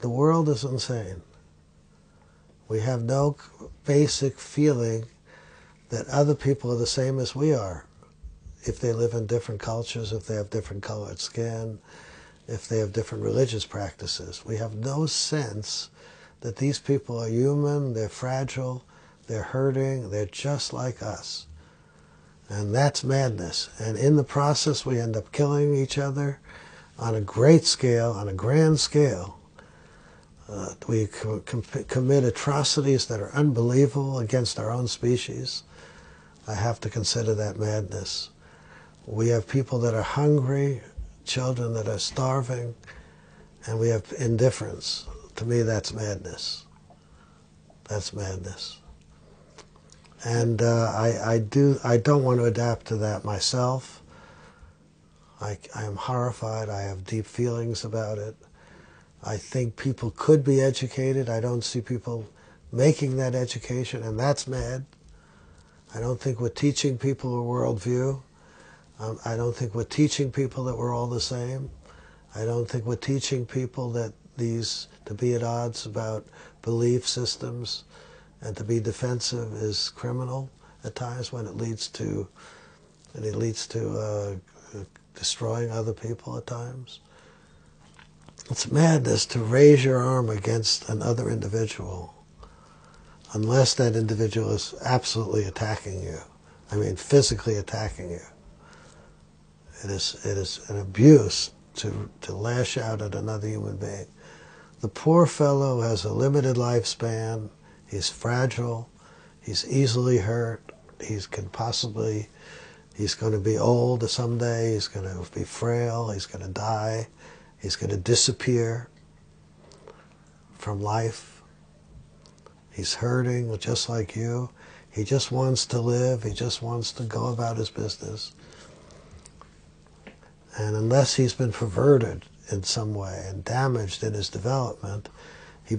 The world is insane. We have no basic feeling that other people are the same as we are. If they live in different cultures, if they have different colored skin, if they have different religious practices. We have no sense that these people are human, they're fragile, they're hurting, they're just like us. And that's madness. And in the process, we end up killing each other on a great scale, on a grand scale. We commit atrocities that are unbelievable against our own species. I have to consider that madness. We have people that are hungry, children that are starving, and we have indifference. To me, that's madness. That's madness. And I don't want to adapt to that myself. I am horrified. I have deep feelings about it. I think people could be educated. I don't see people making that education, and that's mad. I don't think we're teaching people a worldview. I don't think we're teaching people that we're all the same. I don't think we're teaching people that to be at odds about belief systems and to be defensive is criminal at times when it leads to destroying other people at times. It's madness to raise your arm against another individual unless that individual is absolutely attacking you. I mean, physically attacking you. It is an abuse to lash out at another human being. The poor fellow has a limited lifespan. He's fragile. He's easily hurt. He's going to be old someday. He's going to be frail. He's going to die. He's going to disappear from life. He's hurting just like you. He just wants to live. He just wants to go about his business. And unless he's been perverted in some way and damaged in his development, he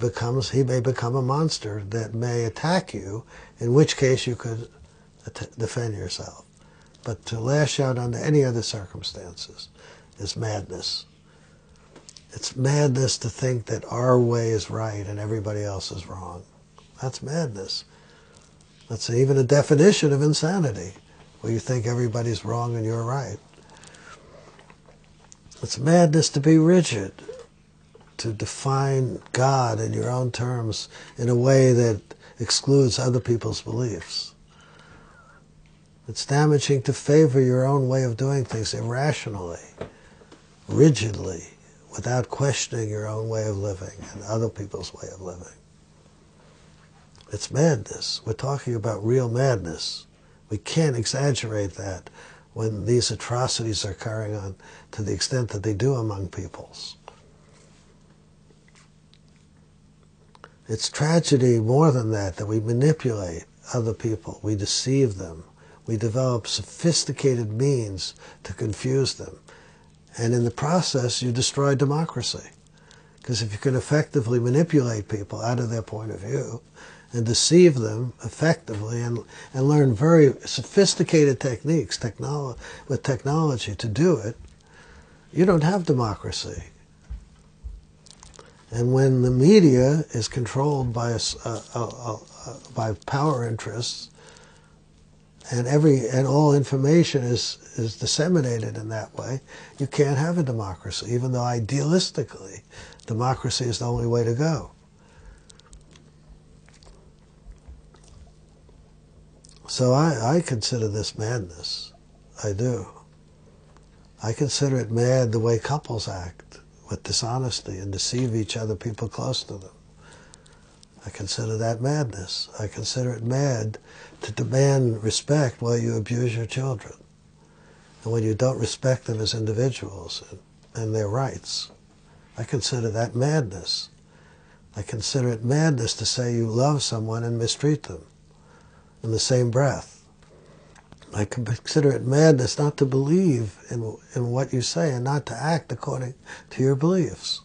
may become a monster that may attack you, in which case you could defend yourself. But to lash out under any other circumstances is madness. It's madness to think that our way is right and everybody else is wrong. That's madness. That's even a definition of insanity, where you think everybody's wrong and you're right. It's madness to be rigid, to define God in your own terms in a way that excludes other people's beliefs. It's damaging to favor your own way of doing things irrationally, rigidly, without questioning your own way of living and other people's way of living. It's madness. We're talking about real madness. We can't exaggerate that when these atrocities are carrying on to the extent that they do among peoples. It's tragedy more than that we manipulate other people. We deceive them. We develop sophisticated means to confuse them. And in the process, you destroy democracy. Because if you can effectively manipulate people out of their point of view and deceive them effectively and learn very sophisticated techniques with technology to do it, you don't have democracy. And when the media is controlled by power interests, and all information is disseminated in that way, you can't have a democracy, even though idealistically democracy is the only way to go. So I consider this madness. I do. I consider it mad the way couples act with dishonesty and deceive each other, people close to them. I consider that madness. I consider it mad to demand respect while you abuse your children and when you don't respect them as individuals and their rights. I consider that madness. I consider it madness to say you love someone and mistreat them in the same breath. I consider it madness not to believe in what you say and not to act according to your beliefs.